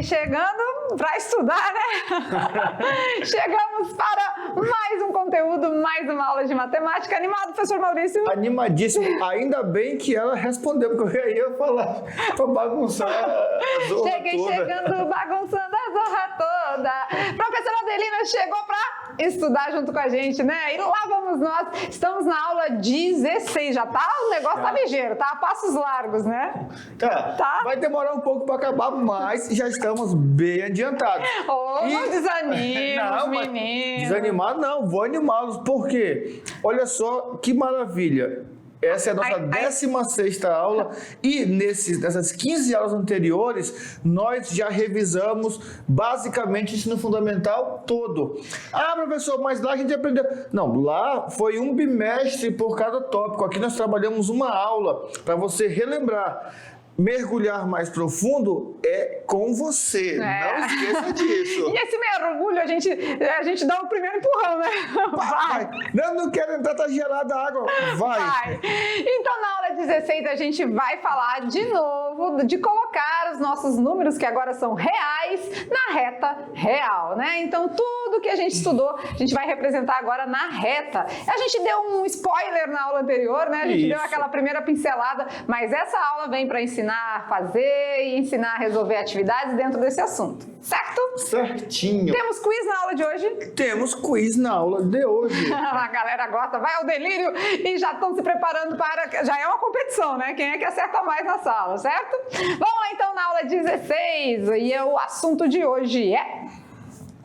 Chegando para estudar, né? Chegamos para mais um conteúdo, mais uma aula de matemática. Animado, professor Maurício? Animadíssimo. Ainda bem que ela respondeu, porque eu ia falar para bagunçar a zorra toda. Chegando, bagunçando a zorra toda. Professora Adelina chegou para estudar junto com a gente, né? E lá vamos nós. Estamos na aula 16. Já tá? O negócio tá ligeiro, tá? A passos largos, né? Tá. Vai demorar um pouco para acabar, mas já estamos bem adiantados. Não desanima, meninos. Desanimar não, vou animá-los. Por quê? Olha só que maravilha. Essa é a nossa 16ª aula e nessas 15 aulas anteriores, nós já revisamos basicamente o ensino fundamental todo. Ah, professor, mas lá a gente aprendeu... Não, lá foi um bimestre por cada tópico. Aqui nós trabalhamos uma aula para você relembrar. Mergulhar mais profundo é com você. Não esqueça disso. E esse mergulho, a gente dá o primeiro empurrão, né? Vai. Não quero entrar, tá gelada a água. Vai. Então, na aula 16, a gente vai falar de novo de colocar os nossos números, que agora são reais, na reta real, né? Então, tudo que a gente estudou, a gente vai representar agora na reta. A gente deu um spoiler na aula anterior, né? A gente deu aquela primeira pincelada, mas essa aula vem para ensinar a fazer e ensinar a resolver atividades dentro desse assunto, certo? Certinho. Temos quiz na aula de hoje? Temos quiz na aula de hoje. A galera gosta, vai ao delírio e já estão se preparando para... Já é uma competição, né? Quem é que acerta mais na sala, certo? Vamos lá então na aula 16 e o assunto de hoje é...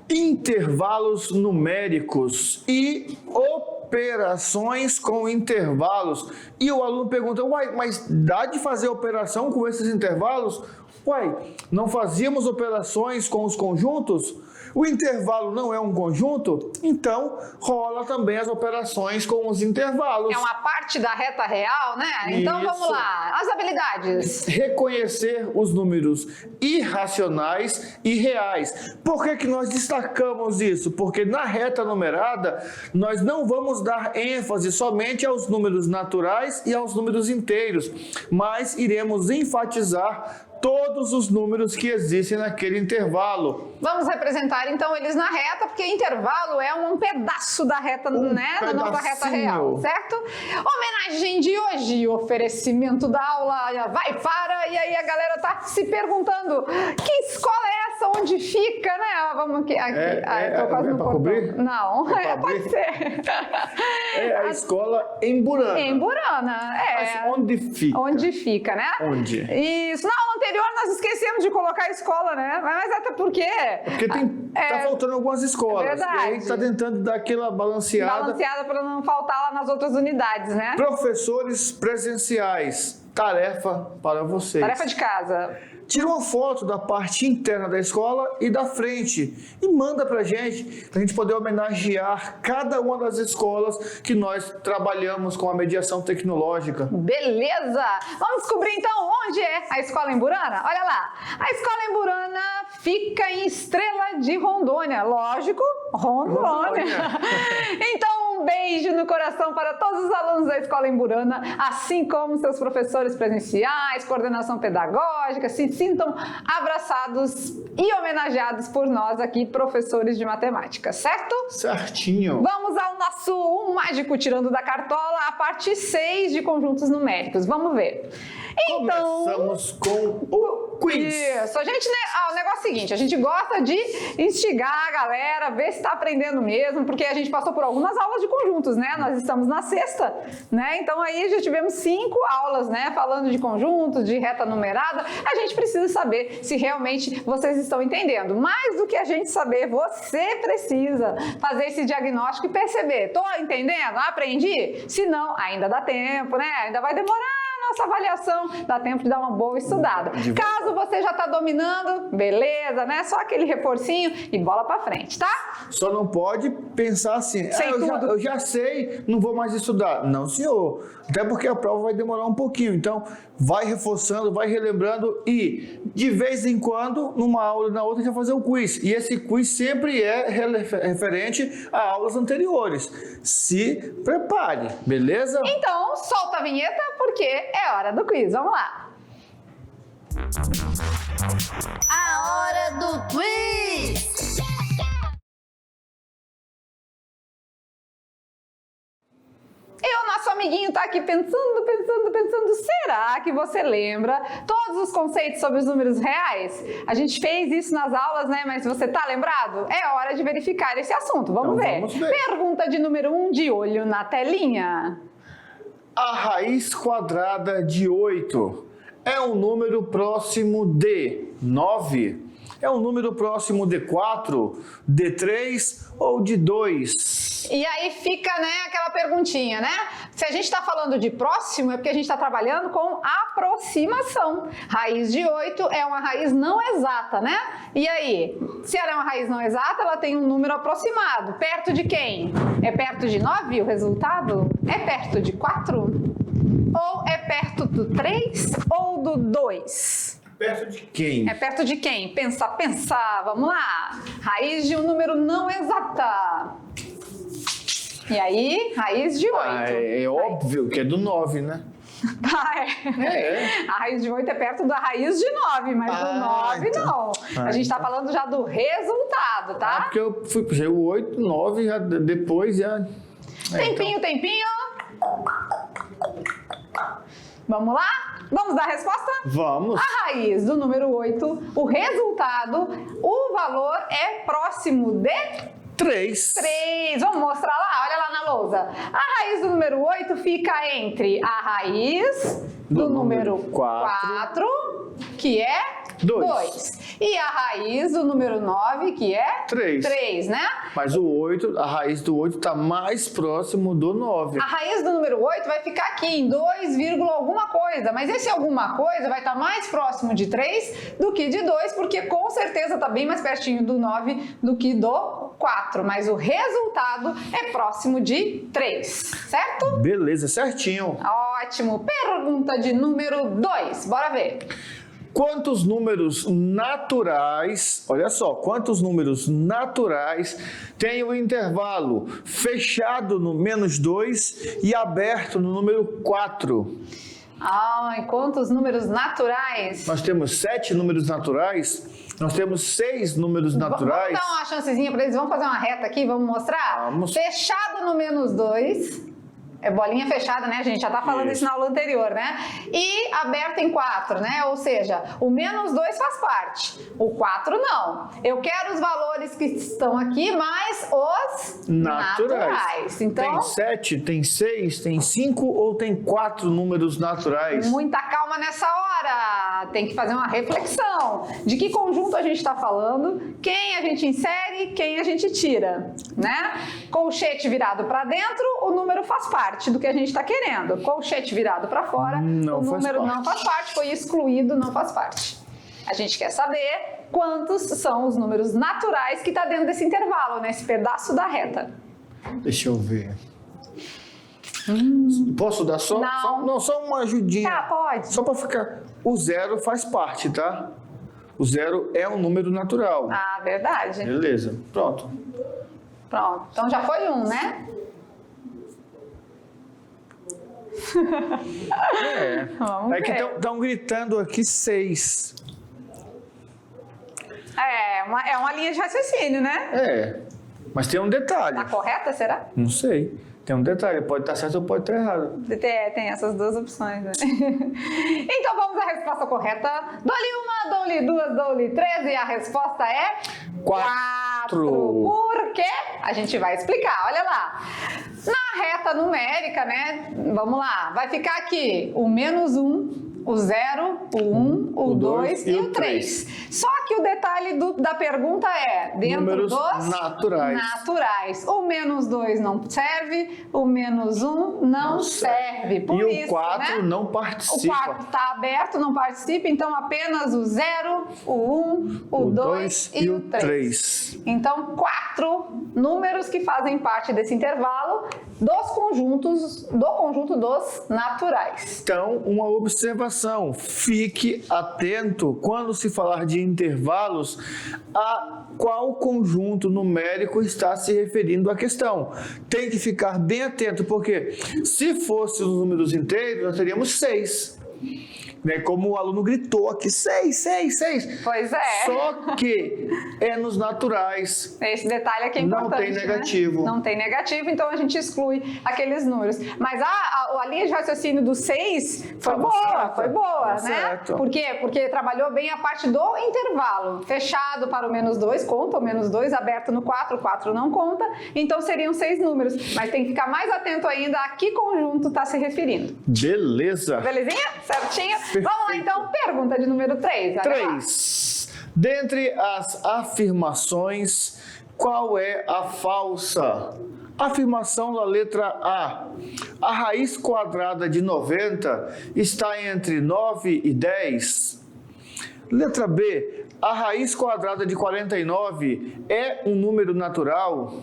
intervalos numéricos e operações com intervalos. E o aluno pergunta, uai, mas dá de fazer operação com esses intervalos? Uai, não fazíamos operações com os conjuntos? O intervalo não é um conjunto? Então, rola também as operações com os intervalos. É uma parte da reta real, né? Então, vamos lá. As habilidades. Reconhecer os números irracionais e reais. Por que nós destacamos isso? Porque na reta numerada, nós não vamos dar ênfase somente aos números naturais e aos números inteiros, mas iremos enfatizar todos os números que existem naquele intervalo. Vamos representar então eles na reta, porque intervalo é um pedaço da reta, né? Da nossa reta real, certo? Homenagem de hoje, oferecimento da aula vai para, e aí a galera tá se perguntando, que escola é essa? Onde fica, né? Vamos aqui. Tô quase no portão. Cobrir? Não, pode ser. É a escola em Burana. Em Burana, Mas onde fica? Onde fica, né? Onde? Isso. Na aula anterior nós esquecemos de colocar a escola, né? Mas até porque... Porque tá faltando algumas escolas. Verdade. E a gente tá tentando dar aquela balanceada. Balanceada para não faltar lá nas outras unidades, né? Professores presenciais. Tarefa para vocês. Tarefa de casa. Tira uma foto da parte interna da escola e da frente e manda pra gente poder homenagear cada uma das escolas que nós trabalhamos com a mediação tecnológica. Beleza! Vamos descobrir então onde é a escola em Burana? Olha lá, a escola em Burana fica em Estrela de Rondônia, lógico, Rondônia. Então um beijo no coração para todos os alunos da escola em Burana, assim como seus professores presenciais, coordenação pedagógica, se sintam abraçados e homenageados por nós aqui, professores de matemática, certo? Certinho. Vamos ao nosso mágico tirando da cartola, a parte 6 de conjuntos numéricos. Vamos ver. Então, começamos com o quiz. Isso, a gente, o negócio é o seguinte, a gente gosta de instigar a galera, ver se está aprendendo mesmo, porque a gente passou por algumas aulas de conjuntos, né? Nós estamos na 6ª, né? Então aí já tivemos 5 aulas, né? Falando de conjuntos, de reta numerada. A gente precisa saber se realmente vocês estão entendendo. Mais do que a gente saber, você precisa fazer esse diagnóstico e perceber. Tô entendendo? Aprendi? Se não, ainda dá tempo, né? Ainda vai demorar nossa avaliação, dá tempo de dar uma boa estudada. Caso você já está dominando, beleza, né? Só aquele reforcinho e bola para frente, tá? Só não pode pensar assim, eu já sei, não vou mais estudar. Não, senhor. Até porque a prova vai demorar um pouquinho. Então, vai reforçando, vai relembrando e, de vez em quando, numa aula e na outra, já fazer o quiz. E esse quiz sempre é referente a aulas anteriores. Se prepare, beleza? Então, solta a vinheta, porque é hora do quiz. Vamos lá! A hora do quiz! E o nosso amiguinho tá aqui pensando, será que você lembra todos os conceitos sobre os números reais? A gente fez isso nas aulas, né? Mas você tá lembrado? É hora de verificar esse assunto. Vamos ver. Pergunta de número 1, de olho na telinha. A raiz quadrada de 8 é um número próximo de 9? É um número próximo de 4, de 3 ou de 2? E aí fica, né, aquela perguntinha, né? Se a gente está falando de próximo, é porque a gente está trabalhando com aproximação. Raiz de 8 é uma raiz não exata, né? E aí, se ela é uma raiz não exata, ela tem um número aproximado. Perto de quem? É perto de 9 o resultado? É perto de 4? Ou é perto do 3 ou do 2? Perto de quem? É perto de quem? Pensa, vamos lá. Raiz de um número não exata. E aí, raiz de 8. É óbvio que é do 9, né? A raiz de 8 é perto da raiz de 9, mas do 9 então. não. A gente tá falando já do resultado, tá? Porque eu fui pro o 8, 9, já depois já... Tempinho. Vamos lá? Vamos dar a resposta? Vamos. A raiz do número 8, o resultado, o valor é próximo de 3. 3. Vamos mostrar lá? Olha lá na lousa. A raiz do número 8 fica entre a raiz do número 4, que é 2. E a raiz do número 9, que é 3, né? Mas o 8, a raiz do 8 está mais próximo do 9. A raiz do número 8 vai ficar aqui em 2, alguma coisa. Mas esse alguma coisa vai estar mais próximo de 3 do que de 2, porque com certeza está bem mais pertinho do 9 do que do 4. Mas o resultado é próximo de 3, certo? Beleza, certinho. Ótimo. Pergunta de número 2. Bora ver. Quantos números naturais, olha só, quantos números naturais tem o intervalo fechado no menos 2 e aberto no número 4? Ai, quantos números naturais? Nós temos 7 números naturais, nós temos 6 números naturais. Vamos dar uma chancezinha para eles, vamos fazer uma reta aqui, vamos mostrar? Vamos. Fechado no menos 2. É bolinha fechada, né, gente? Já tá falando isso na aula anterior, né? E aberta em 4, né? Ou seja, o menos 2 faz parte, o 4 não. Eu quero os valores que estão aqui, mais os naturais. Então, tem 7, tem 6, tem 5 ou tem 4 números naturais? Muita calma nessa hora. Tem que fazer uma reflexão. De que conjunto a gente está falando, quem a gente insere, quem a gente tira, né? Colchete virado para dentro, o número faz parte do que a gente está querendo. Colchete virado para fora, o número não faz parte, foi excluído, não faz parte. A gente quer saber quantos são os números naturais que está dentro desse intervalo, nesse pedaço da reta. Deixa eu ver. Posso dar só? Não. Só uma ajudinha. Tá, pode. Só para ficar. O 0 faz parte, tá? O 0 é um número natural. Ah, verdade. Beleza, pronto. Então já foi 1, né? Vamos É que ver. estão gritando aqui 6. É uma linha de raciocínio, né? Mas tem um detalhe. Tá correta, será? Não sei. Tem um detalhe, pode estar certo ou pode estar errado. Tem essas duas opções, né? Então vamos à resposta correta. Dou-lhe 1, dou-lhe 2, dou-lhe 3 e a resposta é 4. Por quê? A gente vai explicar, olha lá. Na reta numérica, né? Vamos lá, vai ficar aqui o menos 1, o 0, o 1, o 2 e o 3. Só que o detalhe da pergunta é dentro números dos naturais. O menos 2 não serve, o menos 1 não serve. Por e isso, o 4 né? não participa. O 4 está aberto, não participa, então apenas o 0, o 1, o 2 e o 3. Então, 4 números que fazem parte desse intervalo do conjunto dos naturais. Então, uma observação. Fique atento quando se falar de intervalos a qual conjunto numérico está se referindo à questão. Tem que ficar bem atento, porque se fossem os números inteiros, nós teríamos 6. né? Como o aluno gritou aqui, 6. Pois é. Só que é nos naturais. Esse detalhe aqui é importante. Não tem negativo. Né? Não tem negativo, então a gente exclui aqueles números. Mas a linha de raciocínio do 6 foi boa, né? Certo. Por quê? Porque trabalhou bem a parte do intervalo. Fechado para o -2, conta o -2, aberto no 4, o 4 não conta, então seriam 6 números. Mas tem que ficar mais atento ainda a que conjunto está se referindo. Beleza. Belezinha? Certinho? Vamos lá então, pergunta de número 3. 3. Dentre as afirmações, qual é a falsa? Afirmação da letra A. A raiz quadrada de 90 está entre 9 e 10. Letra B. A raiz quadrada de 49 é um número natural.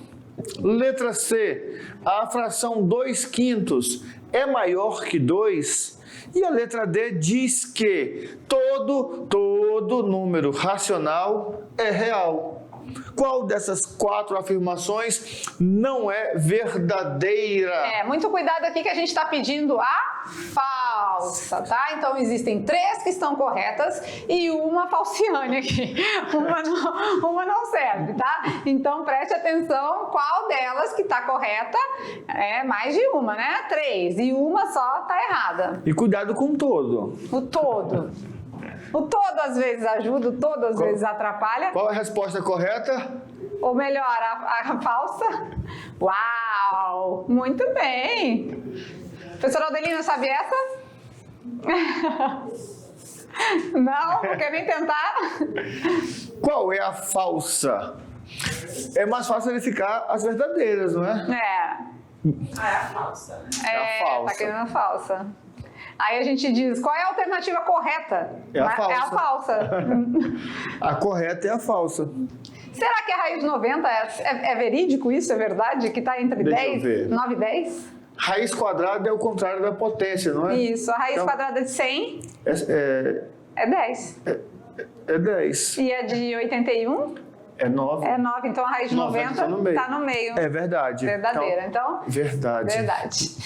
Letra C. A fração 2/5 é maior que 2. E a letra D diz que todo número racional é real. Qual dessas 4 afirmações não é verdadeira? Muito cuidado aqui que a gente está pedindo a falsa, tá? Então existem 3 que estão corretas e uma falciane aqui. Uma não serve, tá? Então preste atenção qual delas que está correta é mais de uma, né? 3 e uma só está errada. E cuidado com todo. O todo. O todo às vezes ajuda, o todo às vezes atrapalha. Qual é a resposta correta? Ou melhor, a falsa? Uau! Muito bem! Professora Aldelina, sabe essa? Não? Não quer nem tentar? Qual é a falsa? É mais fácil verificar as verdadeiras, não é? É a falsa, né? É a falsa. Tá querendo a falsa. Aí a gente diz, qual é a alternativa correta? É a falsa. É a falsa. A correta é a falsa. Será que a raiz de 90 é verídico isso? É verdade? Que está entre Deixa eu ver. 9 e 10? Raiz quadrada é o contrário da potência, não é? Isso. A raiz Então, quadrada de 100 é 10. 10. E a de 81? É 9. É 9, então a raiz de 90 tá no meio. está no meio. É verdade. Verdadeira, então? Verdade. Verdade.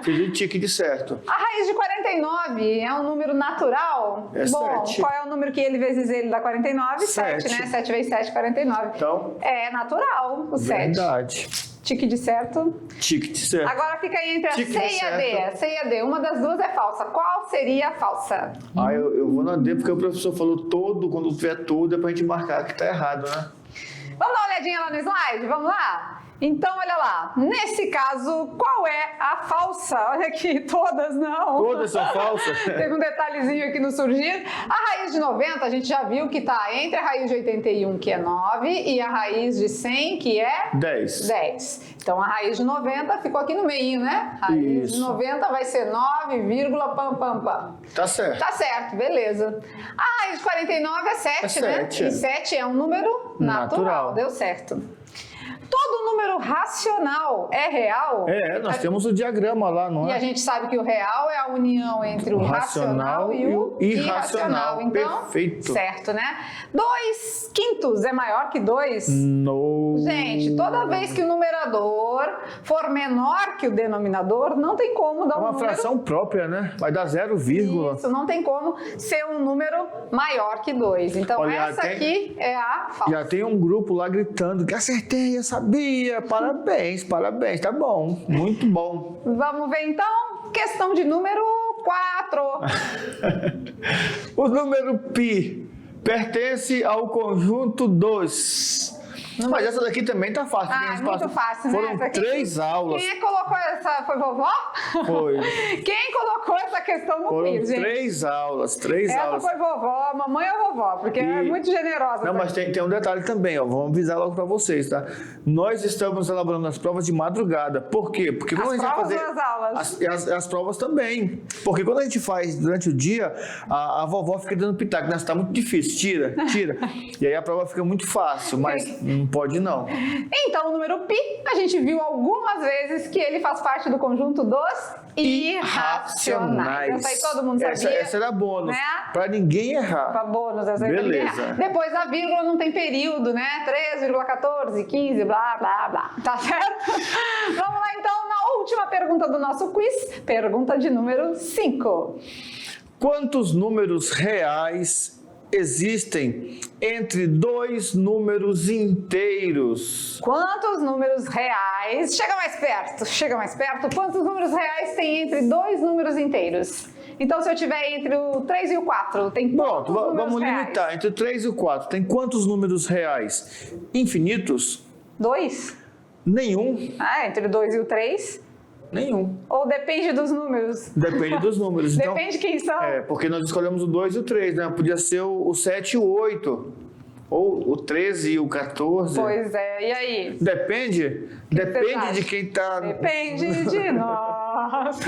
Fiz o tique de certo. A raiz de 49 é um número natural? É Bom, 7. qual é o número que ele vezes ele dá 49? 7, 7. né? 7 vezes 7, 49. Então? É natural, o 7. Verdade. Tique de certo. Tique de certo. Agora fica aí entre a C Tique de e a D. certo. A C e a D. Uma das duas é falsa. Qual seria a falsa? Eu vou na D porque o professor falou todo, quando tiver tudo é pra gente marcar que tá errado, né? Vamos dar uma olhadinha lá no slide? Vamos lá? Então, olha lá. Nesse caso, qual é a falsa? Olha aqui, todas não. Todas são falsas? Teve um detalhezinho aqui no surgir. A raiz de 90, a gente já viu que está entre a raiz de 81, que é 9, e a raiz de 100, que é 10. Então, a raiz de 90 ficou aqui no meio, né? Raiz de Isso. 90 vai ser 9, pam, pam, pam. Tá certo. Tá certo, beleza. A raiz de 49 é 7, É 7, né? é. E 7 é um número natural. Deu certo. Todo número racional é real? Nós temos o diagrama lá, não E a é? gente sabe que o real é a união entre o racional e o irracional. Então, perfeito. certo, né? 2/5 é maior que 2? No. Gente, toda vez que o numerador for menor que o denominador, não tem como dar É um uma número... fração própria, né? Vai dar 0, vírgula. Isso, não tem como ser um número maior que 2. Então, Olha, essa aqui é a falsa. Já tem um grupo lá gritando que acertei, eu sabia. Parabéns, parabéns. Tá bom, muito bom. Vamos ver então? Questão de número 4. O número π pertence ao conjunto dos... Mas essa daqui também tá fácil. Ah, é muito fácil, né? Foram Essa aqui- 3 aulas. Quem é que colocou essa? Foi vovó? Foi. Quem colocou essa questão no Foram quiz, gente? 3 aulas, 3 Essa aulas. foi vovó, mamãe ou vovó, porque é E- muito generosa. Não, mas tem um detalhe também, ó. Vamos avisar logo para vocês, tá? Nós estamos elaborando as provas de madrugada. Por quê? Porque quando As a gente vai provas fazer ou as aulas? as provas também. Porque quando a gente faz durante o dia, a vovó fica dando pitaco. Nossa, tá muito difícil, tira. E aí a prova fica muito fácil, mas não pode não. Então, o número π, a gente viu algumas vezes que ele faz parte do conjunto dos irracionais. Essa aí todo mundo sabia. Essa era bônus. Né? Para ninguém errar. Pra bônus, essa aí Beleza. pra ninguém errar. Depois a vírgula não tem período, né? 3,14, 15, blá, blá, blá. Tá certo? Vamos lá então na última pergunta do nosso quiz. Pergunta de número 5. Quantos números reais existem entre dois números inteiros? Quantos números reais... Chega mais perto. Quantos números reais tem entre dois números inteiros? Então, se eu tiver entre o 3 e o 4, tem quantos números vamos reais? limitar. Entre o 3 e o 4, tem quantos números reais? Infinitos? 2? Nenhum. Entre o 2 e o 3? Nenhum. Ou depende dos números? Depende dos números. Então, Depende de quem são? porque nós escolhemos o 2 e o 3, né? Podia ser o 7 e o 8. Ou o 13 e o 14. Pois é, e aí? Depende de quem tá... Depende de nós.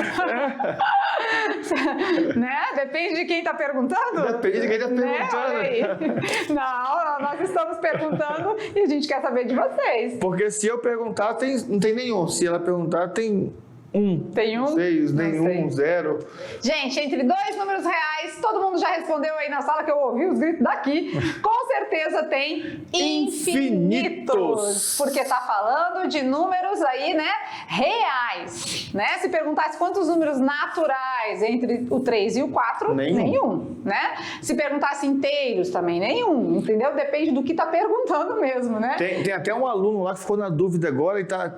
Né? Depende de quem tá perguntando? Depende de quem tá perguntando. Olha aí. Não, nós estamos perguntando e a gente quer saber de vocês. Porque se eu perguntar, não tem nenhum. Se ela perguntar, tem um. Tem um? Não sei, Não nenhum, sei. 0. Gente, entre dois números reais, todo mundo já respondeu aí na sala que eu ouvi os gritos daqui. Com certeza tem infinitos. Porque tá falando de números aí, né, reais. Né? Se perguntasse quantos números naturais entre o 3 e o 4, nenhum. Né? Se perguntasse inteiros também, nenhum. Entendeu? Depende do que tá perguntando mesmo, né? Tem até um aluno lá que ficou na dúvida agora e tá...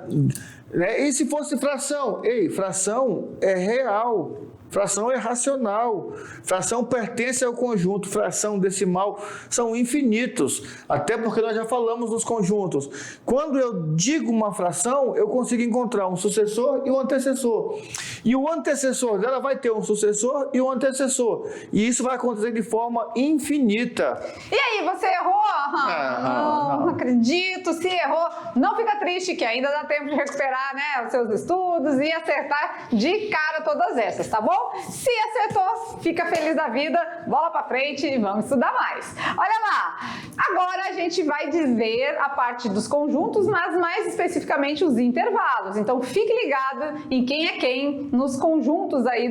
E se fosse fração? Ei, fração é real. Fração é racional. Fração pertence ao conjunto. Fração decimal são infinitos. Até porque nós já falamos dos conjuntos. Quando eu digo uma fração, eu consigo encontrar um sucessor e um antecessor. E o antecessor dela vai ter um sucessor e um antecessor. E isso vai acontecer de forma infinita. E aí, você errou? Não acredito. Se errou, não fica triste, que ainda dá tempo de recuperar, né, os seus estudos e acertar de cara todas essas, tá bom? Se acertou, fica feliz da vida, bola pra frente e vamos estudar mais. Olha lá, agora a gente vai dizer a parte dos conjuntos, mas mais especificamente os intervalos. Então fique ligado em quem é quem nos conjuntos aí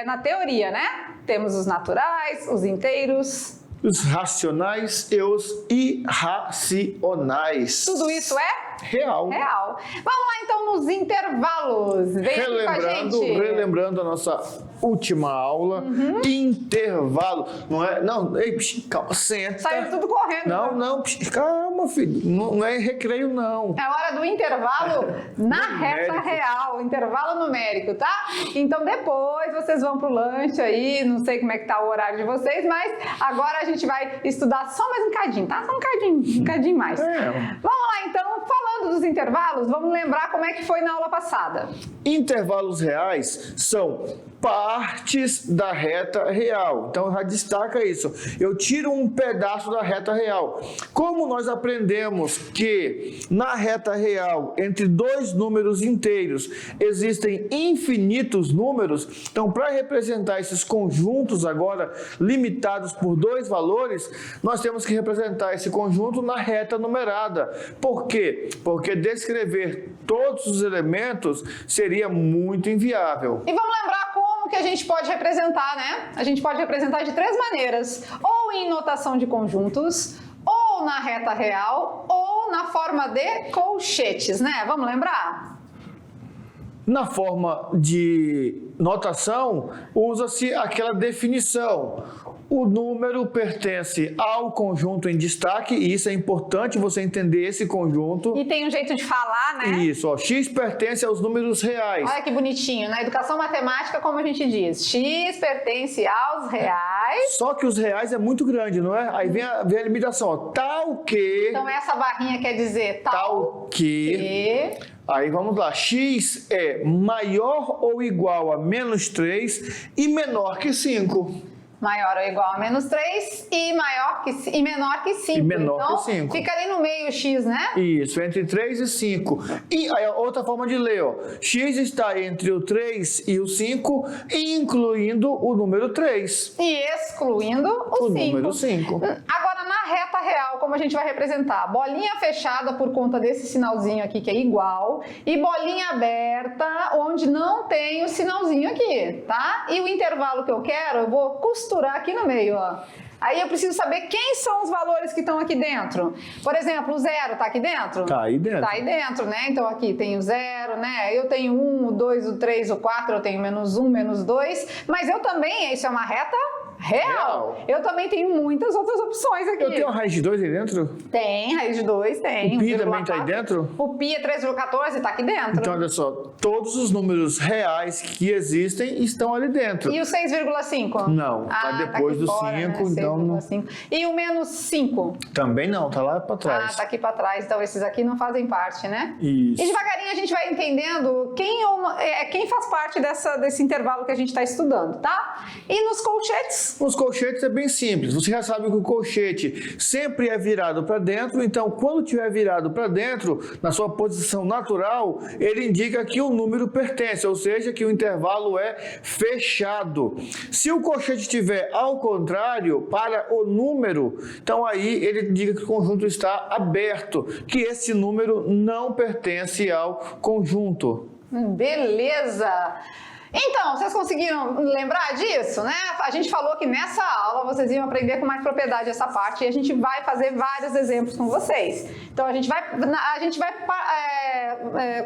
na teoria, né? Temos os naturais, os inteiros, os racionais e os irracionais. Tudo isso é? Real. Vamos lá então nos intervalos. Vem aqui com a gente. Relembrando a nossa última aula. Intervalo. Não, ei, calma, senta. Saiu tudo correndo. Não, calma, filho. Não é recreio, não. É hora do intervalo na reta real, intervalo numérico, tá? Então depois vocês vão pro lanche aí, não sei como é que tá o horário de vocês, mas agora a gente vai estudar só mais um cadinho, tá? Só um cadinho mais. Vamos lá então, falando dos intervalos, vamos lembrar como é que foi na aula passada. Intervalos reais são partes da reta real. Então já destaca isso. Eu tiro um pedaço da reta real. Como nós aprendemos que na reta real, entre dois números inteiros, existem infinitos números, então para representar esses conjuntos agora limitados por dois valores, nós temos que representar esse conjunto na reta numerada. Por quê? Porque descrever todos os elementos seria muito inviável. E vamos lembrar como que a gente pode representar, né? A gente pode representar de três maneiras. Ou em notação de conjuntos, ou na reta real, ou na forma de colchetes, né? Vamos lembrar? Na forma de notação, usa-se aquela definição. O número pertence ao conjunto em destaque, e isso é importante você entender esse conjunto. E tem um jeito de falar, né? Isso, ó, X pertence aos números reais. Olha que bonitinho. Na educação matemática, como a gente diz, X pertence aos reais. Só que os reais é muito grande, não é? Aí vem a limitação, ó, tal que... Então essa barrinha quer dizer tal que... Aí vamos lá, X é maior ou igual a menos 3 e menor que 5. Maior ou igual a menos 3 e menor que 5. E menor então, que 5. Fica ali no meio X, né? Isso, entre 3 e 5. E aí, outra forma de ler, ó. X está entre o 3 e o 5, incluindo o número 3. E excluindo o 5. Número 5. Agora, na reta real, como a gente vai representar? Bolinha fechada por conta desse sinalzinho aqui, que é igual, e bolinha aberta, onde não tem o sinalzinho aqui, tá? E o intervalo que eu quero, eu vou costurar aqui no meio, ó. Aí eu preciso saber quem são os valores que estão aqui dentro. Por exemplo, o 0 está aqui dentro? Tá aí dentro. Tá aí dentro, né? Então aqui tem o 0, né? Eu tenho 1, o 2, o 3, o 4, eu tenho -1, -2, mas eu também, isso é uma reta real. Eu também tenho muitas outras opções aqui. Eu tenho a raiz de 2 aí dentro? Tem, raiz de 2, tem. O pi também tá aí dentro? O pi é 3,14, tá aqui dentro. Então, olha só, todos os números reais que existem estão ali dentro. E o 6,5? Não, tá depois do 5, né? então... 6,5. E o -5? Também não, tá lá pra trás. Ah, tá aqui pra trás, então esses aqui não fazem parte, né? Isso. E devagarinho a gente vai entendendo quem faz parte desse intervalo que a gente tá estudando, tá? E nos colchetes? Os colchetes é bem simples. Você já sabe que o colchete sempre é virado para dentro, então quando tiver virado para dentro, na sua posição natural, ele indica que o número pertence, ou seja, que o intervalo é fechado. Se o colchete estiver ao contrário, para o número, então aí ele indica que o conjunto está aberto, que esse número não pertence ao conjunto. Beleza! Então, vocês conseguiram lembrar disso, né? A gente falou que nessa aula vocês iam aprender com mais propriedade essa parte e a gente vai fazer vários exemplos com vocês. Então, a gente vai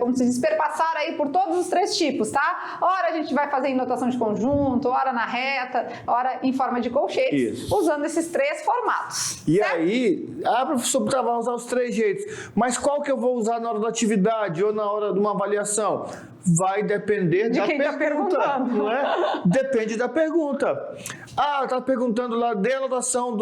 como se diz, perpassar aí por todos os 3 tipos, tá? Ora a gente vai fazer em notação de conjunto, ora na reta, ora em forma de colchetes, Isso. usando esses 3 formatos. E certo? aí, professor, vai usar os 3 jeitos, mas qual que eu vou usar na hora da atividade ou na hora de uma avaliação? Vai depender de da quem pergunta, tá perguntando. não é? Depende da pergunta. Tá perguntando lá, dê a notação,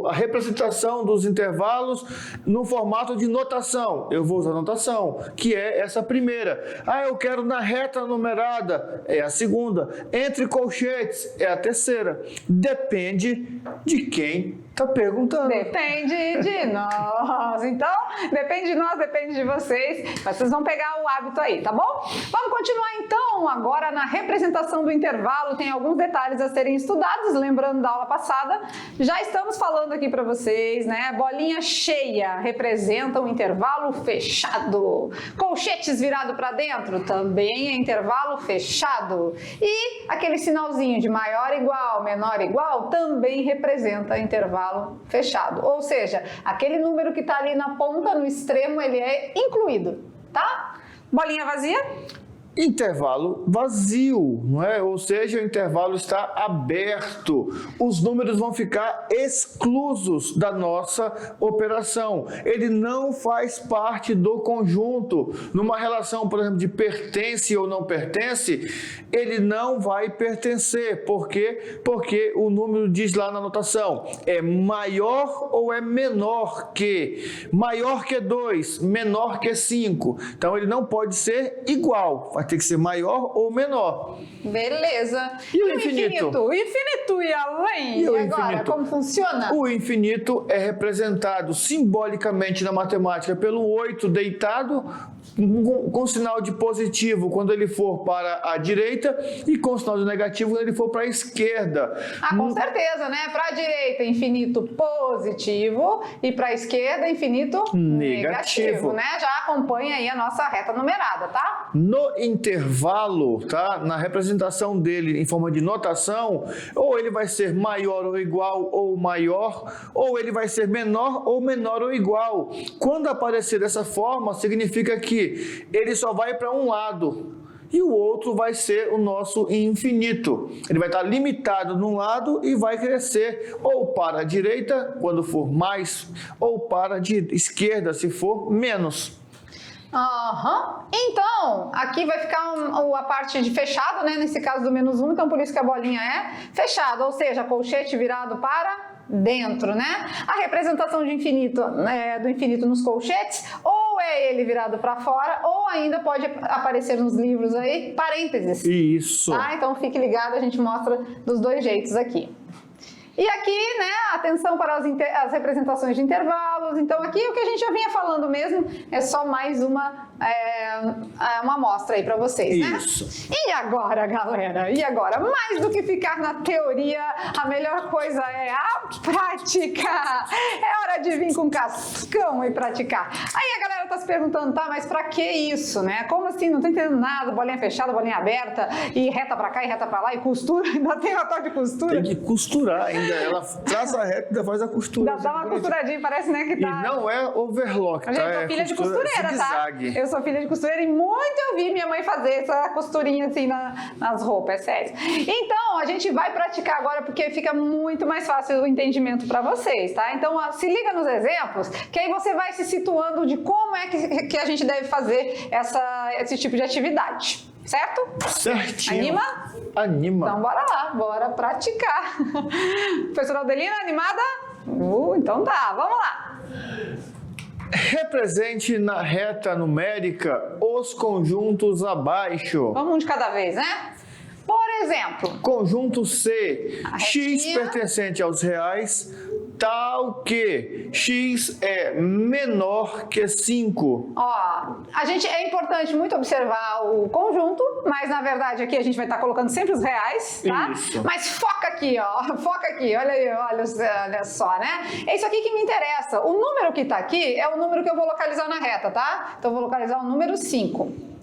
a representação dos intervalos no formato de notação. Eu vou usar a notação, que é essa primeira. Eu quero na reta numerada, é a segunda. Entre colchetes, é a terceira. Depende de quem está perguntando. Depende de nós. Então, depende de nós, depende de vocês. Mas vocês vão pegar o hábito aí, tá bom? Vamos continuar então. Agora na representação do intervalo tem alguns detalhes a serem estudados. Lembrando da aula passada, já estamos falando aqui para vocês, né? Bolinha cheia representa um intervalo fechado. Colchetes virado para dentro também é intervalo fechado. E aquele sinalzinho de maior igual, menor igual também representa intervalo fechado. Ou seja, aquele número que está ali na ponta, no extremo, ele é incluído, tá? Bolinha vazia? Intervalo vazio, não é? Ou seja, o intervalo está aberto. Os números vão ficar exclusos da nossa operação. Ele não faz parte do conjunto. Numa relação, por exemplo, de pertence ou não pertence, ele não vai pertencer. Por quê? Porque o número diz lá na anotação, é maior ou é menor que? Maior que 2, menor que 5. Então, ele não pode ser igual. Vai ter que ser maior ou menor. Beleza. E o infinito? O infinito e além? E o agora, infinito? como funciona? O infinito é representado simbolicamente na matemática pelo 8 deitado, com sinal de positivo quando ele for para a direita e com sinal de negativo quando ele for para a esquerda. Com certeza, né? Para a direita, infinito positivo e para a esquerda, infinito negativo, né? Já acompanha aí a nossa reta numerada, tá? No intervalo, tá? Na representação dele em forma de notação, ou ele vai ser maior ou igual ou maior, ou ele vai ser menor ou menor ou igual. Quando aparecer dessa forma, significa que ele só vai para um lado e o outro vai ser o nosso infinito. Ele vai estar limitado num lado e vai crescer ou para a direita, quando for mais, ou para a esquerda, se for menos. Então, aqui vai ficar a parte de fechado, né? Nesse caso do -1, então por isso que a bolinha é fechada, ou seja, colchete virado para dentro, né? A representação de infinito, do infinito nos colchetes, ou é ele virado para fora, ou ainda pode aparecer nos livros aí, parênteses. Isso. Tá? Então fique ligado, a gente mostra dos 2 jeitos aqui. E aqui, né, atenção para as representações de intervalos. Então aqui o que a gente já vinha falando mesmo é só mais uma amostra aí para vocês, né? Isso. E agora, galera? E agora? Mais do que ficar na teoria, a melhor coisa é a prática. É hora de vir com cascão e praticar. Aí a galera tá se perguntando, tá, mas pra que isso, né? Como assim? Não tô entendendo nada. Bolinha fechada, bolinha aberta, e reta pra cá e reta pra lá, e costura. Ainda tem uma tal de costura. Tem que costurar ainda. Ela traça a reta e faz a costura. Dá uma costuradinha, parece, né, que tá... E não é overlock, tá? Gente, eu sou filha de costureira, zigue-zague. tá? Eu sou filha de costureira e muito eu vi minha mãe fazer essa costurinha assim nas roupas, é sério. Então, a gente vai praticar agora porque fica muito mais fácil o entendimento para vocês, tá? Então, se liga nos exemplos, que aí você vai se situando de como é que a gente deve fazer esse tipo de atividade, certo? Certinho. Anima? Anima. Então, bora lá, bora praticar. Professora Aldelina, animada? Então tá, vamos lá. Represente na reta numérica os conjuntos abaixo. Vamos um de cada vez, né? Por exemplo, Conjunto C, A x retinha. pertencente aos reais, tal que x é menor que 5. ó, é importante muito observar o conjunto, mas na verdade aqui a gente vai estar colocando sempre os reais, tá? Isso. Mas foca aqui, ó, foca aqui, olha aí, olha só, né? É isso aqui que me interessa. O número que tá aqui é o número que eu vou localizar na reta, tá? Então eu vou localizar o número 5.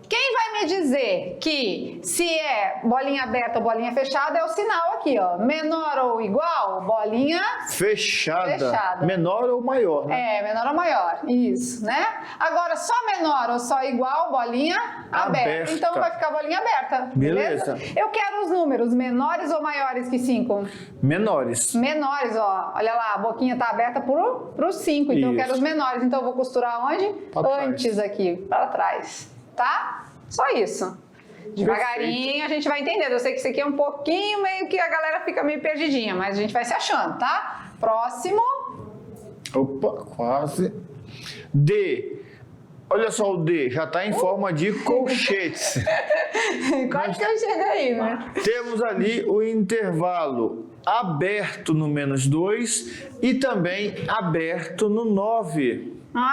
Quem vai me dizer que se é bolinha aberta ou bolinha fechada é o sinal aqui, ó. Menor ou igual, bolinha Fechada. Menor ou maior, né? é, menor ou maior, isso, né? Agora, só menor ou só igual, bolinha aberta. Então, vai ficar bolinha aberta, beleza? Eu quero os números menores ou maiores que 5? Menores. Menores, ó. Olha lá, a boquinha tá aberta pro 5, então eu Isso. quero os menores. Então, eu vou costurar onde? Pra trás. Antes aqui, para trás, tá? Só isso. Devagarinho a gente vai entendendo. Eu sei que isso aqui é um pouquinho meio que a galera fica meio perdidinha, mas a gente vai se achando, tá? Próximo. Opa, quase. D. Olha só o D, já está em forma de colchetes. Quase que eu chego aí, né? Temos ali o intervalo aberto no -2 e também aberto no 9.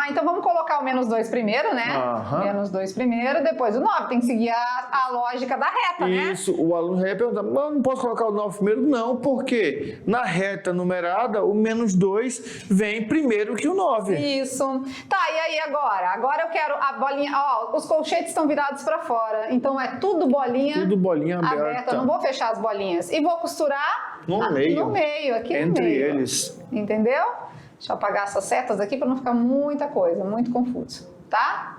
Então vamos colocar o -2 primeiro, né? Aham. -2 primeiro, depois o 9. Tem que seguir a lógica da reta, né? Isso, o aluno já ia perguntar, mas eu não posso colocar o 9 primeiro? Não, porque na reta numerada, o -2 vem primeiro que o 9. Isso. Tá, e aí agora? Agora eu quero a bolinha... Ó, os colchetes estão virados pra fora. Então é tudo bolinha... Tudo bolinha aberta. Eu não vou fechar as bolinhas. E vou costurar... No meio. No meio, aqui no Entre meio. eles. Entendeu? Deixa eu apagar essas setas aqui para não ficar muita coisa, muito confuso, tá?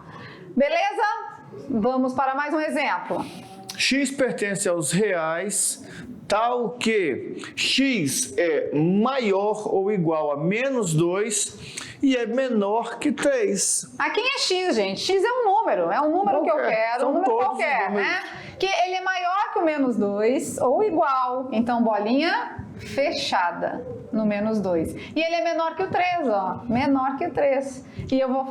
Beleza? Vamos para mais um exemplo. X pertence aos reais, tal que x é maior ou igual a -2 e é menor que 3. Aqui é x, gente. X é um número que eu quero, São um número todos qualquer, os números. né? Que ele é maior que o -2 ou igual. Então, bolinha fechada no -2. E ele é menor que o 3, ó. Menor que o 3. E eu vou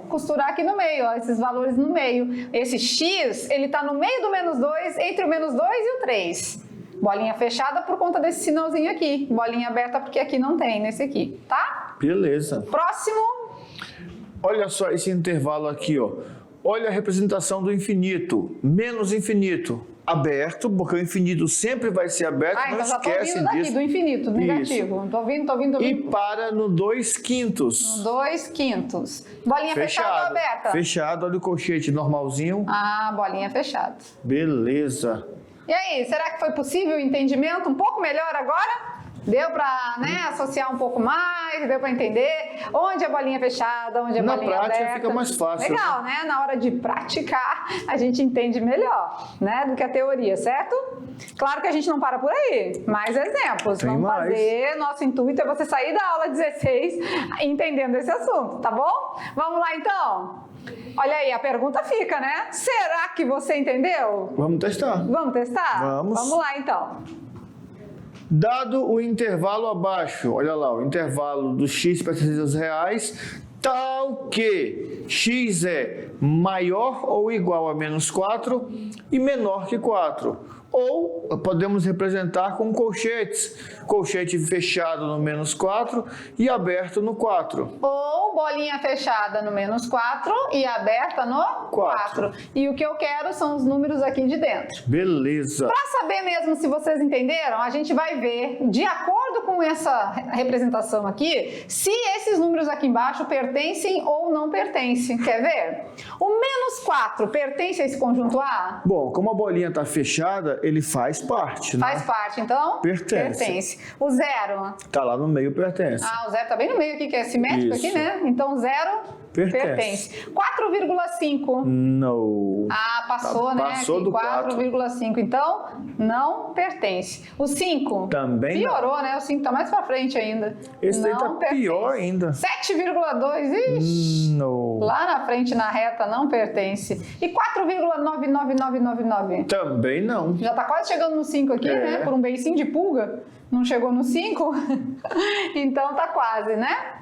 costurar aqui no meio, ó. Esses valores no meio. Esse x, ele tá no meio do -2, entre o -2 e o 3. Bolinha fechada por conta desse sinalzinho aqui. Bolinha aberta porque aqui não tem, nesse aqui, tá? Beleza. Próximo. Olha só esse intervalo aqui, ó. Olha a representação do infinito. Menos infinito. Aberto, porque o infinito sempre vai ser aberto. Não Então já tô esquece ouvindo daqui, disso. do infinito, do negativo. Tô ouvindo. E para no 2/5. 2/5. Bolinha fechada ou aberta? Fechado, olha o colchete normalzinho. Bolinha fechada. Beleza. E aí, será que foi possível o entendimento um pouco melhor agora? Deu pra, né, associar um pouco mais, deu pra entender onde é bolinha fechada, onde é Na bolinha prática aberta. fica mais fácil. Legal, né? Na hora de praticar, a gente entende melhor, né, do que a teoria, certo? Claro que a gente não para por aí, mais exemplos. Tem Vamos mais. fazer, nosso intuito é você sair da aula 16 entendendo esse assunto, tá bom? Vamos lá então? Olha aí, a pergunta fica, né? Será que você entendeu? Vamos testar. Vamos testar? Vamos. Vamos lá então. Dado o intervalo abaixo, olha lá, o intervalo do x pertencente aos reais, tal que x é maior ou igual a -4 e menor que 4. Ou podemos representar com colchetes. Colchete fechado no -4 e aberto no 4. Ou bolinha fechada no -4 e aberta no 4. E o que eu quero são os números aqui de dentro. Beleza. Para saber mesmo se vocês entenderam, a gente vai ver, de acordo com essa representação aqui, se esses números aqui embaixo pertencem ou não pertencem. Quer ver? O -4 pertence a esse conjunto A? Bom, como a bolinha está fechada, ele faz parte, né? Faz parte, então? Pertence. O 0? Tá lá no meio, pertence. Ah, o 0 tá bem no meio aqui, que é simétrico aqui, né? Então 0 pertence. 4,5? Não. Ah, passou, né? Passou do 4,5. Então, não pertence. O 5? Também piorou, não. né? O 5 tá mais pra frente ainda. Esse daí tá pior ainda. 7,2? Ixi. Não. Lá na frente, na reta, não pertence. E 4,99999? Também não. Já tá quase chegando no 5 aqui, né? Por um beicinho de pulga. Não chegou no 5? Então tá quase, né?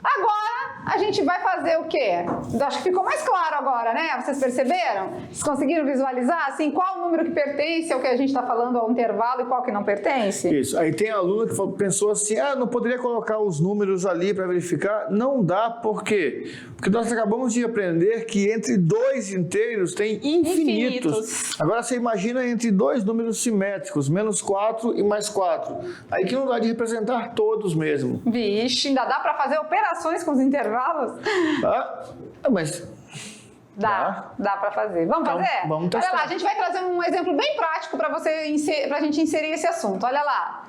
Agora, a gente vai fazer o quê? Acho que ficou mais claro agora, né? Vocês perceberam? Vocês conseguiram visualizar, assim, qual o número que pertence ao que a gente está falando ao intervalo e qual que não pertence? Isso. Aí tem aluna que pensou assim, não poderia colocar os números ali para verificar? Não dá, por quê? Porque nós acabamos de aprender que entre dois inteiros tem infinitos. Agora você imagina entre dois números simétricos, -4 e +4. Aí que não dá de representar todos mesmo. Vixe, ainda dá para fazer operações com os intervalos? Mas... Dá para fazer. Vamos então, fazer? Vamos testar. Olha lá, a gente vai trazer um exemplo bem prático para a gente inserir esse assunto. Olha lá.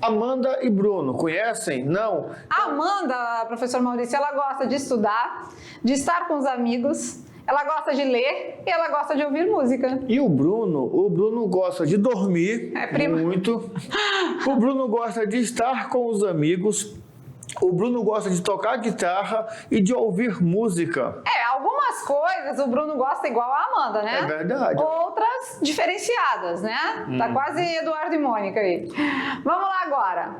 Amanda e Bruno, conhecem? Não? A Amanda, professor Maurício, ela gosta de estudar, de estar com os amigos, ela gosta de ler e ela gosta de ouvir música. E o Bruno gosta de dormir muito. O Bruno gosta de estar com os amigos. O Bruno gosta de tocar guitarra e de ouvir música. Algumas coisas o Bruno gosta igual a Amanda, né? É verdade. Outras diferenciadas, né? Tá quase Eduardo e Mônica aí. Vamos lá agora.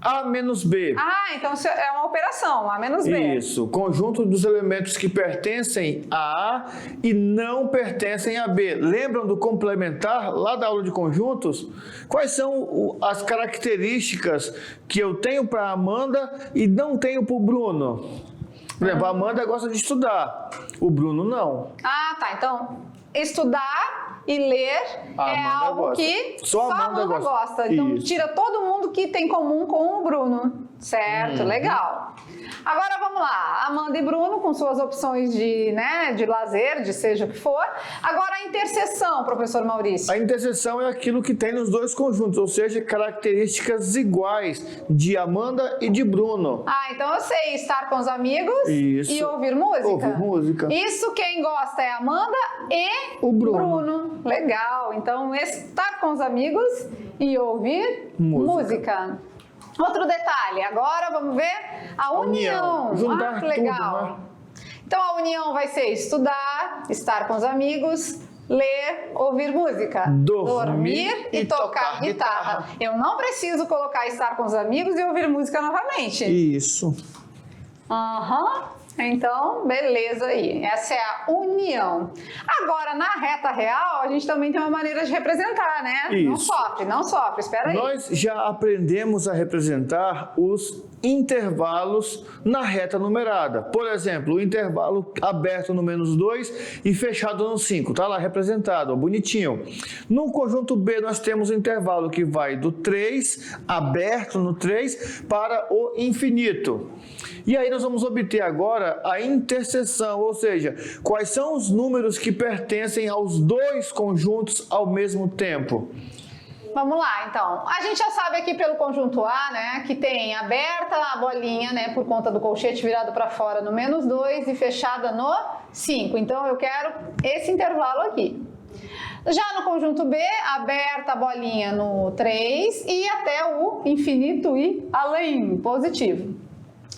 A menos B. Então isso é uma operação, A menos B. Isso, conjunto dos elementos que pertencem a A e não pertencem a B. Lembram do complementar lá da aula de conjuntos? Quais são as características que eu tenho para a Amanda e não tenho para o Bruno? Por exemplo, a Amanda gosta de estudar, o Bruno não. Tá. Então, estudar e ler é algo gosta. Que só a Amanda gosta. Então, Isso. tira todo mundo que tem em comum com o Bruno. Certo? Legal. Agora, vamos lá. Amanda e Bruno com suas opções de lazer, de seja o que for. Agora, a interseção, professor Maurício. A interseção é aquilo que tem nos dois conjuntos, ou seja, características iguais de Amanda e de Bruno. Então eu sei estar com os amigos e ouvir música. Ouvir música. Isso quem gosta é a Amanda e o Bruno. Legal. Então, estar com os amigos e ouvir música. Outro detalhe, agora vamos ver a união. Juntar que legal. tudo, né? Então a união vai ser estudar, estar com os amigos, ler, ouvir música, dormir e tocar guitarra. Eu não preciso colocar estar com os amigos e ouvir música novamente. Isso. Então, beleza aí. Essa é a união. Agora, na reta real, a gente também tem uma maneira de representar, né? Isso. Não sofre, espera aí. Nós já aprendemos a representar os intervalos na reta numerada. Por exemplo, o intervalo aberto no -2 e fechado no 5. Tá lá representado, ó, bonitinho. No conjunto B, nós temos o intervalo que vai do 3, aberto no 3, para o infinito. E aí nós vamos obter agora a interseção, ou seja, quais são os números que pertencem aos dois conjuntos ao mesmo tempo. Vamos lá, então. A gente já sabe aqui pelo conjunto A, né, que tem aberta a bolinha, né, por conta do colchete virado para fora no -2 e fechada no 5. Então, eu quero esse intervalo aqui. Já no conjunto B, aberta a bolinha no 3 e até o infinito e além, positivo.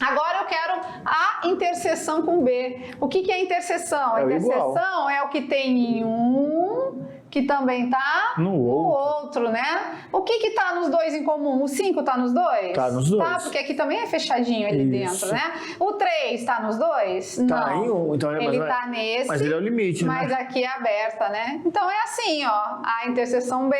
Agora eu quero a interseção com B. O que é interseção? A interseção é o que tem em um, que também está no outro, né? O que está nos dois em comum? O 5 está nos dois? Está nos dois. Tá, porque aqui também é fechadinho ali dentro, né? O 3 está nos dois? Está em um. Então ele está nesse. Mas ele é o limite, mas né? aqui é aberta, né? Então é assim, ó. A interseção B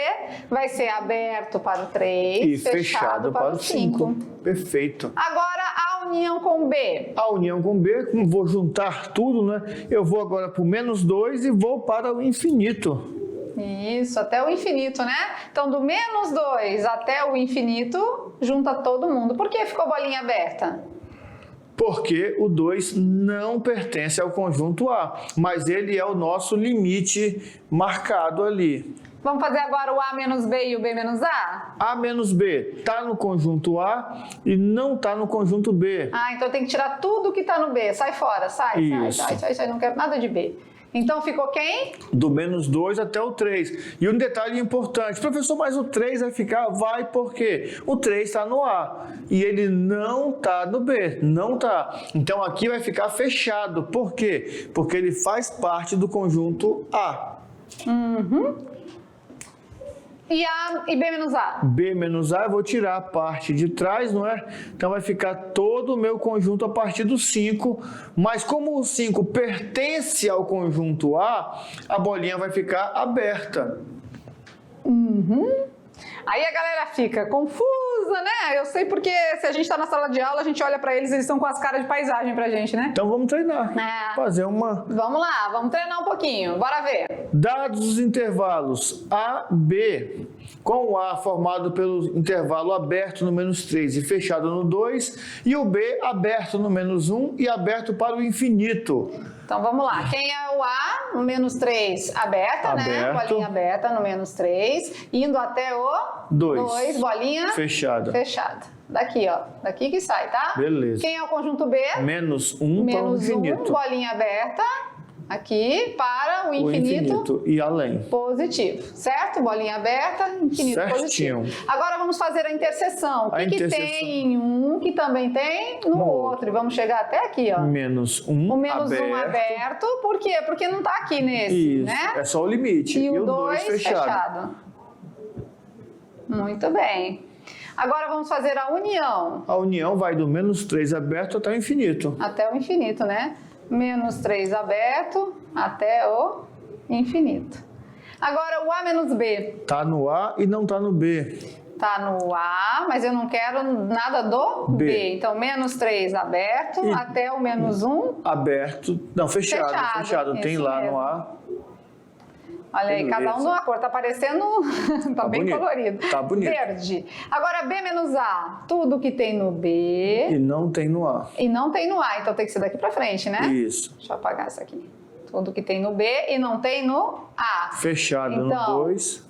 vai ser aberto para o 3 e fechado para o 5. Perfeito. Agora, a A união com B? A união com B, como vou juntar tudo, né? Eu vou agora para o -2 e vou para o infinito. Isso, até o infinito, né? Então, do -2 até o infinito, junta todo mundo. Por que ficou bolinha aberta? Porque o 2 não pertence ao conjunto A, mas ele é o nosso limite marcado ali. Vamos fazer agora o A menos B e o B menos A? A menos B está no conjunto A e não está no conjunto B. Ah, então tem que tirar tudo que está no B. Sai fora, sai, Isso. sai, não quero nada de B. Então ficou quem? Do -2 até o 3. E um detalhe importante, professor, mas o 3 vai ficar? Vai, por quê? O 3 está no A e ele não está no B, não está. Então aqui vai ficar fechado, por quê? Porque ele faz parte do conjunto A. E A e B menos A? B menos A, eu vou tirar a parte de trás, não é? Então vai ficar todo o meu conjunto a partir do 5, mas como o 5 pertence ao conjunto A, a bolinha vai ficar aberta. Aí a galera fica confusa, né? Eu sei porque se a gente tá na sala de aula, a gente olha pra eles, eles estão com as caras de paisagem pra gente, né? Então vamos treinar, fazer uma... Vamos lá, vamos treinar um pouquinho, bora ver. Dados os intervalos A, B, com o A formado pelo intervalo aberto no -3 e fechado no 2, e o B aberto no -1 e aberto para o infinito. Então vamos lá, quem é o A? No -3 aberta, né? Aberto. Bolinha aberta no -3, indo até o 2, bolinha fechada. Daqui, ó, daqui que sai, tá? Beleza. Quem é o conjunto B? -1 para o infinito. Bolinha aberta, aqui para o infinito. E além. Positivo, certo? Bolinha aberta, infinito Certinho. positivo. Agora vamos fazer a interseção. O que interseção. tem em um que também tem no outro? E vamos chegar até aqui, ó. -1 O -1 aberto, por quê? Porque não tá aqui nesse, Isso, né? é só o limite. E o 2 2 fechado. Muito bem. Agora vamos fazer a união. A união vai do -3 aberto até o infinito. Até o infinito, né? -3 aberto até o infinito. Agora o A menos B. Tá no A e não tá no B. Tá no A, mas eu não quero nada do B. B. Então, -3 aberto até o -1. Aberto. Não, fechado. Tem isso lá mesmo. no A. Olha aí, Beleza. cada um de uma cor. Tá parecendo... tá bem bonito. colorido. Tá bonito. Verde. Agora, B menos A. Tudo que tem no B E não tem no A. e não tem no A. Então, tem que ser daqui pra frente, né? Isso. Deixa eu apagar isso aqui. Tudo que tem no B e não tem no A. Fechado Então, no 2.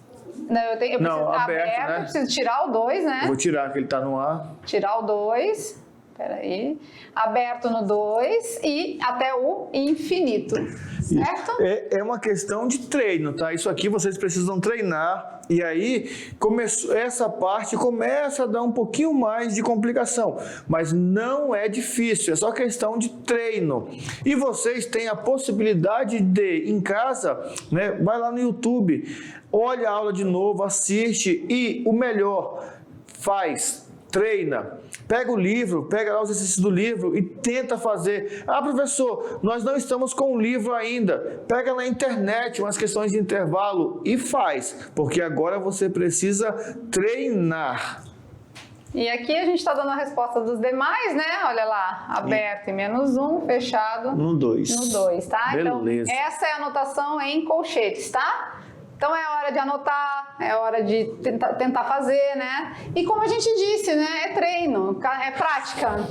Não, eu preciso Não, aberto, né? eu preciso tirar o 2, né? Vou tirar que ele tá no A. Tirar o 2. Peraí. Aberto no 2 e até o infinito. Certo? É uma questão de treino, tá? Isso aqui vocês precisam treinar. E aí, essa parte começa a dar um pouquinho mais de complicação. Mas não é difícil, é só questão de treino. E vocês têm a possibilidade de, em casa, né? Vai lá no YouTube, olha a aula de novo, assiste e, o melhor, treina. Pega o livro, pega lá os exercícios do livro e tenta fazer. Ah, professor, nós não estamos com o livro ainda. Pega na internet umas questões de intervalo e faz, porque agora você precisa treinar. E aqui a gente está dando a resposta dos demais, né? Olha lá, aberto e -1, fechado No 2. no 2, tá? Beleza. Então, essa é a anotação em colchetes, tá? Então é hora de anotar, é hora de tentar fazer, né? E como a gente disse, né? É treino, é prática.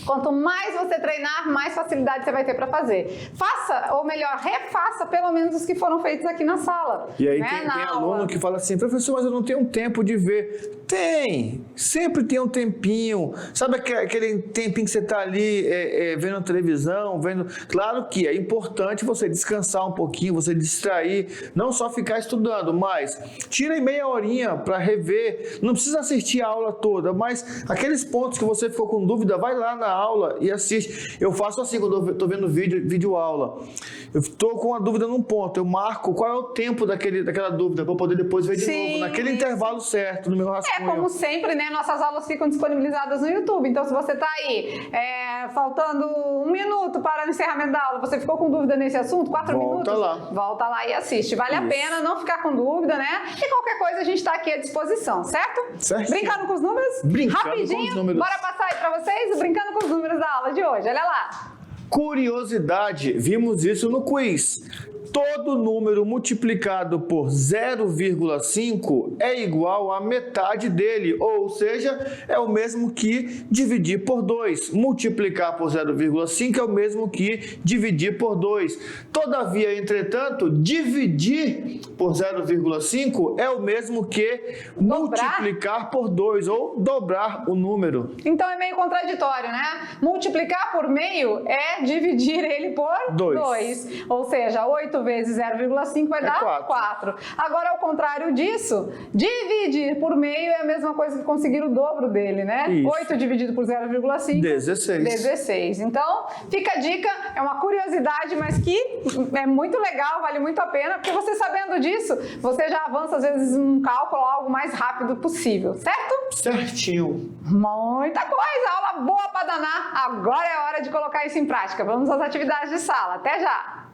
Quanto mais você treinar, mais facilidade você vai ter para fazer. Faça, ou melhor, refaça pelo menos os que foram feitos aqui na sala. E aí né? tem aluno que fala assim, professor, mas eu não tenho tempo de ver. Tem, sempre tem um tempinho. Sabe aquele tempinho que você está ali vendo televisão, vendo... Claro que é importante você descansar um pouquinho, você distrair, não só ficar estudando, mas tira aí meia horinha para rever. Não precisa assistir a aula toda, mas aqueles pontos que você ficou com dúvida, vai lá na aula e assiste. Eu faço assim quando eu estou vendo vídeo aula. eu estou com uma dúvida num ponto, eu marco qual é o tempo daquela dúvida, para poder depois ver de Sim, novo, naquele isso. intervalo certo, no meu rascunho. Como sempre, né, nossas aulas ficam disponibilizadas no YouTube. Então, se você está aí faltando 1 minuto para o encerramento da aula, você ficou com dúvida nesse assunto, 4 minutos? Volta lá e assiste. Vale a pena não ficar com dúvida, né? E qualquer coisa a gente está aqui à disposição, certo? Brincando com os números? Rapidinho, com os números. bora passar aí para vocês o Brincando com os Números da aula de hoje. Olha lá. Curiosidade, vimos isso no quiz. Todo número multiplicado por 0,5 é igual à metade dele, ou seja, é o mesmo que dividir por 2. Multiplicar por 0,5 é o mesmo que dividir por 2. Todavia, entretanto, dividir por 0,5 é o mesmo que multiplicar por 2, ou dobrar o número. Então é meio contraditório, né? Multiplicar por meio é dividir ele por 2. Ou seja, 8 vezes 0,5 vai dar 4. Agora, ao contrário disso, dividir por meio é a mesma coisa que conseguir o dobro dele, né? Isso. 8 dividido por 0,5? 16. Então, fica a dica, é uma curiosidade, mas que é muito legal, vale muito a pena, porque você sabendo disso, você já avança às vezes um cálculo algo mais rápido possível, certo? Certinho. Muita coisa, aula boa para danar. Agora é a hora de colocar isso em prática. Vamos às atividades de sala. Até já!